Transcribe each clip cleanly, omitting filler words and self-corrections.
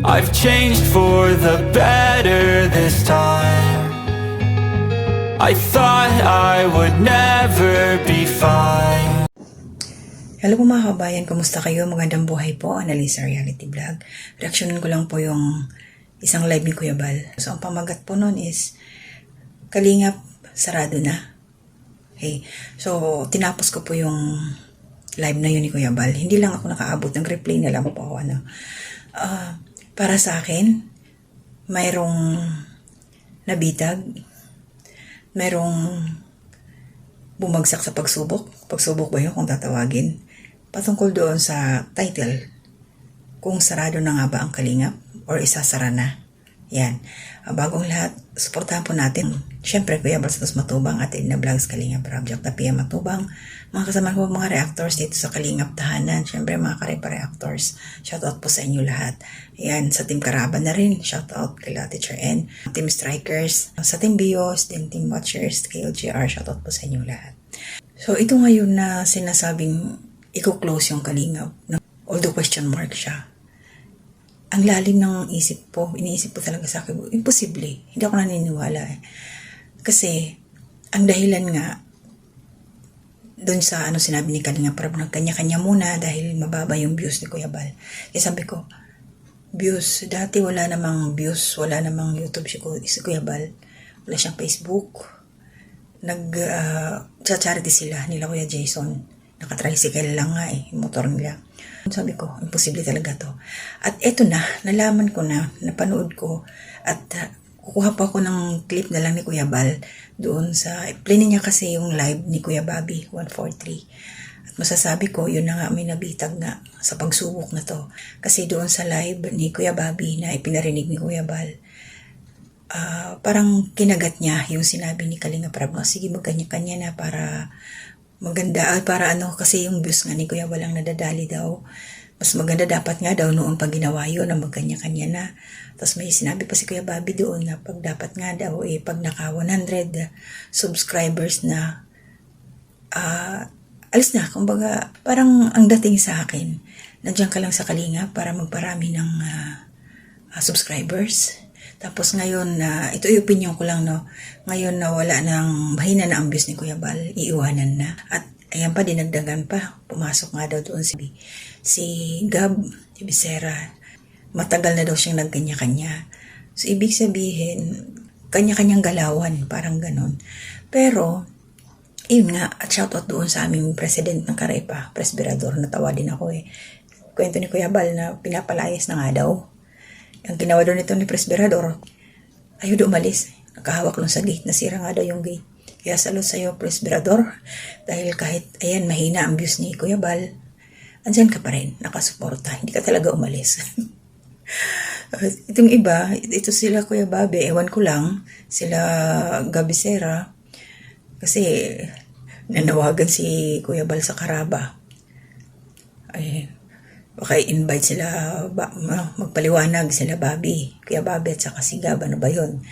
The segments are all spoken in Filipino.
I've changed for the better this time. I thought I would never be fine. Hello po mga kabayan, kumusta kayo? Magandang buhay po, Annalisa Reality Vlog. Reaksyonan ko lang po yung isang live ni Kuya Bal. So ang pamagat po nun is, Kalingap, sarado na. Okay. So tinapos ko po yung live na yun ni Kuya Bal. Hindi lang ako nakaabot, ng replay na lang po ako. Para sa akin, mayroong nabitag, mayroong bumagsak sa pagsubok. Pagsubok ba yun kung tatawagin? Patungkol doon sa title, kung sarado na nga ba ang Kalingap or isasara na. Yan. Bagong lahat, suportahan po natin. Siyempre, Kuya Bal Santos Matubang at Edna Vlogs Kalingap Project na Pia Matubang. Mga kasama ko mga reactors dito sa Kalingap Tahanan. Siyempre, mga reactors. Shoutout po sa inyo lahat. Yan, sa Team Karaban na rin. Shoutout kay Teacher N. Team Strikers. Sa Team Bios, din Team Watchers, kay LGR. Shoutout po sa inyo lahat. So, ito ngayon na sinasabing i-close yung Kalingap. Although question mark siya. Ang lalim ng isip po, iniisip po talaga sa akin, imposible. Hindi ako naniniwala eh. Kasi, ang dahilan nga, doon sa sinabi ni Kalingap Prab, nagkanya-kanya muna dahil mababa yung views ni Kuya Bal. Kaya sabi ko, views, dati wala namang views, wala namang YouTube si Kuya Bal. Wala siyang Facebook. Charity sila, nila Kuya Jason. Nakatricycle lang nga eh, yung motor nila. Sabi ko, imposible talaga to. At eto na, nalaman ko na, napanood ko, at kukuha pa ako ng clip na lang ni Kuya Bal doon sa, play niya kasi yung live ni Kuya Bobby, 143. At masasabi ko, yun na nga, may nabitag nga sa pagsubok na to. Kasi doon sa live ni Kuya Bobby na ipinarinig ni Kuya Bal, parang kinagat niya yung sinabi ni Kalingap Prab, sige magkanya-kanya na para maganda, para kasi yung views nga ni Kuya walang nadadali daw. Mas maganda dapat nga daw noon pag ginawa yun na magkanya-kanya na. Tapos may sinabi pa si Kuya Bobby doon na pag dapat nga daw pag naka 100 subscribers na, alis na. Kumbaga, parang ang dating sa akin, nandiyan ka lang sa Kalingap para magparami ng subscribers. Tapos ngayon, ito yung opinion ko lang, no? Ngayon na wala nang, mahina na ang views ni Kuya Bal, iiwanan na. At ayan pa, dinagdagan pa. Pumasok nga daw doon si Gab, si Bisera. Matagal na daw siyang nagkanya-kanya. So, ibig sabihin, kanya-kanyang galawan, parang ganon. Pero, yun nga, at shoutout doon sa aming president ng Karepa, Presbyrador, natawa din ako eh. Kwento ni Kuya Bal na pinapalayas na nga daw. Ang ginawa doon nito ni Presbyrador, ayaw doon umalis. Nakahawak lang sa gate. Nasira nga daw yung gate. Kaya salot sa'yo, Presbyrador. Dahil kahit, ayan, mahina ang views ni Kuya Bal, andyan ka pa rin, nakasuporta. Hindi ka talaga umalis. Itong iba, ito sila Kuya Bobby, ewan ko lang, sila Gabisera. Kasi, nanawagan si Kuya Bal sa Karaba. Ay, baka invite sila, magpaliwanag sila Bobby, Kuya Bobby at saka si Gab, ano ba yun?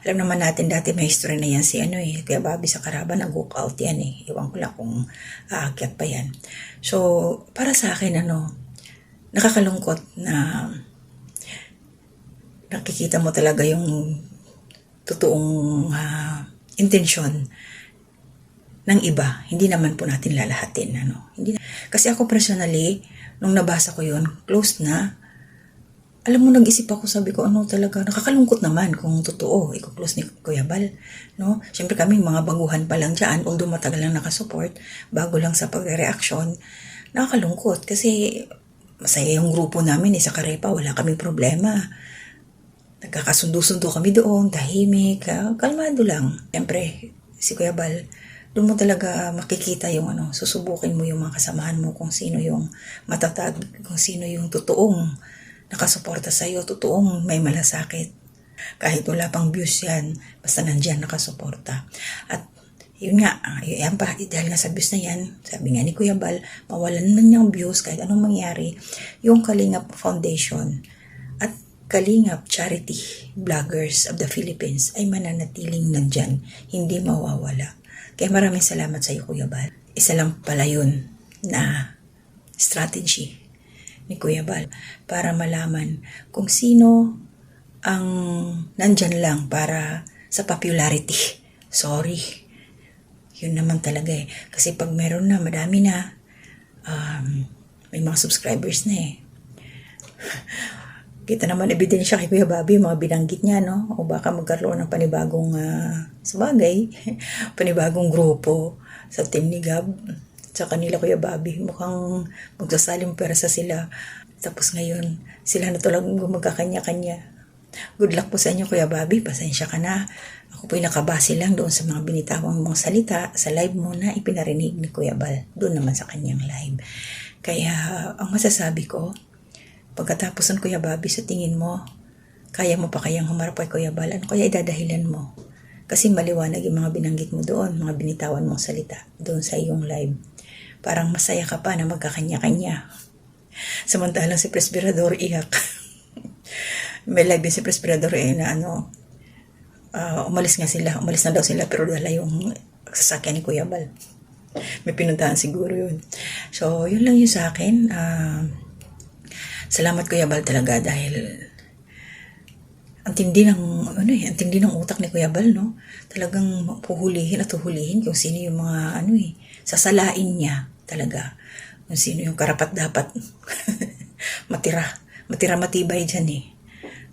Alam naman natin dati may history na yan si Kuya Bobby sa Karaba, nag-walk out yan eh. Iwan ko lang kung aakyat pa yan. So, para sa akin, nakakalungkot na nakikita mo talaga yung totoong intensyon ng iba. Hindi naman po natin lalahatin. Kasi ako personally, nung nabasa ko yun, close na. Alam mo, nag-isip ako, sabi ko, talaga, nakakalungkot naman kung totoo, i-close ni Kuya Bal. No? Siyempre kami, mga baguhan pa lang dyan, although matagal lang nakasupport, bago lang sa pagre-reaction, nakakalungkot. Kasi, masaya yung grupo namin, sa Karepa, wala kaming problema. Nagkakasundo-sundo kami doon, tahimik, kalmado lang. Siyempre, si Kuya Bal, doon mo talaga makikita yung susubukin mo yung mga kasamahan mo kung sino yung matatag, kung sino yung totoong nakasuporta sa'yo, totoong may malasakit. Kahit wala pang views yan, basta nandyan nakasuporta. At yun nga, yan pa, dahil nga sa views na yan, sabi nga ni Kuya Bal, mawalan man niyang views kahit anong mangyari, yung Kalingap Foundation at Kalingap Charity Vloggers of the Philippines ay mananatiling nandyan, hindi mawawala. Kaya maraming salamat sa iyo, Kuya Bal. Isa lang pala yun na strategy ni Kuya Bal para malaman kung sino ang nandyan lang para sa popularity. Sorry. Yun naman talaga eh. Kasi pag meron na, madami na, may mga subscribers na eh. Kita naman ebidensya kay Kuya Bobby, mga binanggit niya, no? O baka magkaroon ng panibagong, sabagay, panibagong grupo sa team ni Gab sa kanila Kuya Bobby. Mukhang magsasaling persa sila. Tapos ngayon, sila na talagang magkakanya-kanya. Good luck po sa inyo Kuya Bobby, pasensya ka na. Ako po'y nakabase lang doon sa mga binitawang mong salita sa live mo na ipinarinig ni Kuya Bal. Doon naman sa kanyang live. Kaya, ang masasabi ko, pagkatapos ng Kuya Bobby, sa tingin mo, kaya mo pa kayang humarap kay Kuya Bal? Ano kaya idadahilan mo? Kasi maliwanag yung mga binanggit mo doon, mga binitawan mong salita doon sa iyong live. Parang masaya ka pa na magkakanya-kanya. Samantalang si Presbyrador iyak. May live din si Presbyrador na umalis na daw sila pero dala yung sasakyan ni Kuya Bal. May pinuntahan siguro yun. So, yun lang yun sa akin. Salamat Kuya Bal talaga dahil ang tindi ng utak ni Kuya Bal, no? Talagang puhulihin at huhulihin kung sino yung mga sasalain niya talaga. Kung sino yung karapat dapat matira matibay dyan eh.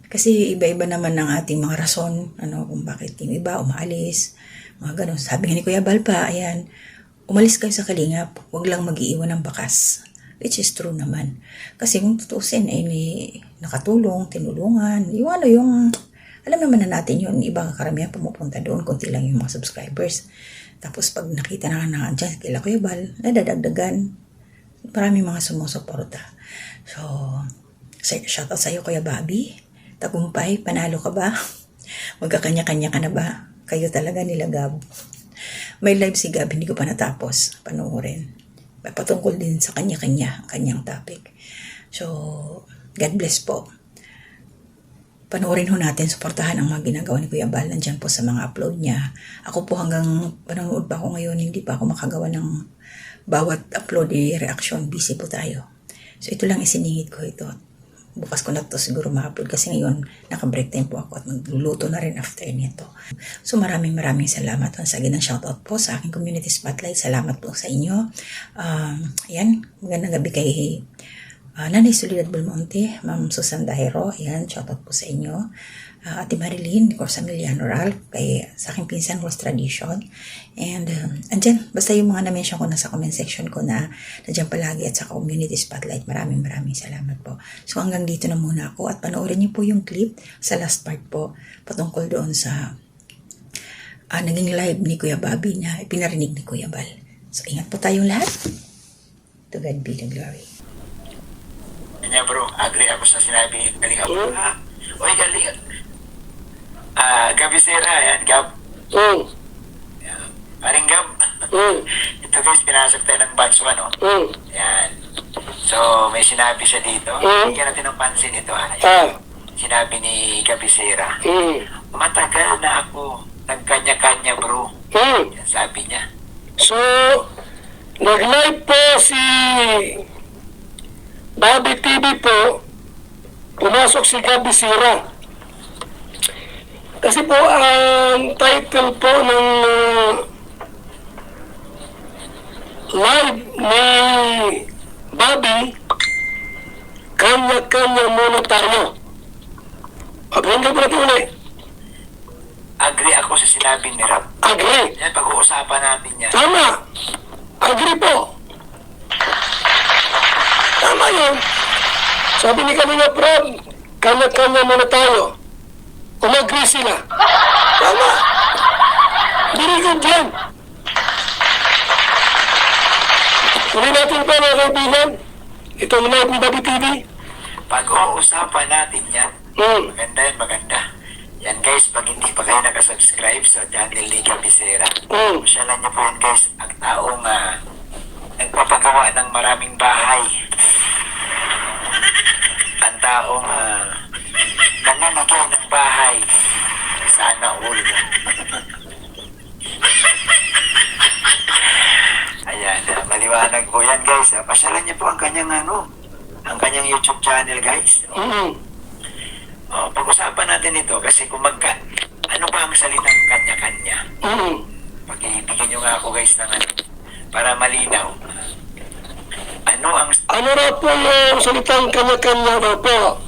Kasi iba-iba naman ng ating mga rason, kung bakit yung iba umaalis, mga ganun. Sabi nga ni Kuya Bal pa, ayan, umalis kayo sa Kalingap, huwag lang mag-iiwan ng bakas. Which is true naman. Kasi kung tutusin, may nakatulong, tinulungan, alam naman na natin yun, ibang karamihan pumupunta doon, konti lang yung mga subscribers. Tapos pag nakita na andyan, kila Kuya Bal, nadadagdagan, maraming mga sumusuporta. So, shoutout sa'yo Kuya Bobby, tagumpay, panalo ka ba? Magkakanya-kanya ka na ba? Kayo talaga nila Gab. May live si Gab, hindi ko pa natapos, panoorin. Patungkol din sa kanyang topic. So, God bless po. Panoorin ho natin, suportahan ang mga ginagawa ni Kuya Bal. Nandyan po sa mga upload niya. Ako po hanggang panonood pa ako ngayon, hindi pa ako makagawa ng bawat upload reaction. Busy po tayo. So, ito lang isiningit ko ito. Bukas ko na ito siguro ma-upload kasi ngayon naka-break time po ako at magluluto na rin after nito. So maraming salamat. Once again, ang shoutout po sa aking community spotlight. Salamat po sa inyo. Ayan, magandang gabi kay Nanay Soledad Belmonte, Ma'am Susan Dahero. Ayan, shoutout po sa inyo. Ate Marilyn, Corsa Miliano Ralph, sa aking pinsan Rose Tradition. And andyan, basta yung mga na-mention ko na sa comment section ko na nandiyan palagi at sa community spotlight. Maraming salamat po. So hanggang dito na muna ako at panoorin niyo po yung clip sa last part po patungkol doon sa naging live ni Kuya Bobby na ipinarinig ni Kuya Bal. So ingat po tayong lahat. To God be the glory. Kanya bro, agree ako sa sinabi. Galing ako. Oy, galing. Gabi Sera, yan, Gab. Paring Gab. Ito guys, pinasok tayo ng batch 1, no? Yan. So, may sinabi siya dito. Bigyan natin ng pansin ito, Sinabi ni Gabi Sera. Matagal na ako nagkanya-kanya, bro. Yan sabi niya. So, nag-live po si Bobby TV po. Pumasok si Gabi Sera. Kasi po, ang title po ng live ni Bobby, kanya-kanya muna tayo. Abang ka po natin ulit. Agree ako sa sinabi ni Rab. Agree. Yan, pag-uusapan natin yan. Tama. Agree po. Tama yun. Sabi ni kanina, Prab, kanya-kanya muna tayo. Umag-agree sila. Tama. Very good yan. Tuloy natin pa mga kaibigan. Itong live ni Bobby TV. Pag-uusapan natin yan. Maganda yan, maganda. Yan guys, pag hindi pa kayo nakasubscribe sa channel ni Gabi Sera, masyalan niyo po yan guys, ang taong nagpapagawa ng maraming bahay. Ang taong nananagay ng bahay. Sana all. Ayan, maliwanag po yan guys. Pasyalan niyo po ang kanyang kanyang YouTube channel, guys. Pag-usapan natin ito kasi ano ba ang salitang kanya-kanya? Pag-ibigyan nyo nga ako, guys, ng para malinaw. Ano Ano raw po yung salitang kanya-kanya raw po?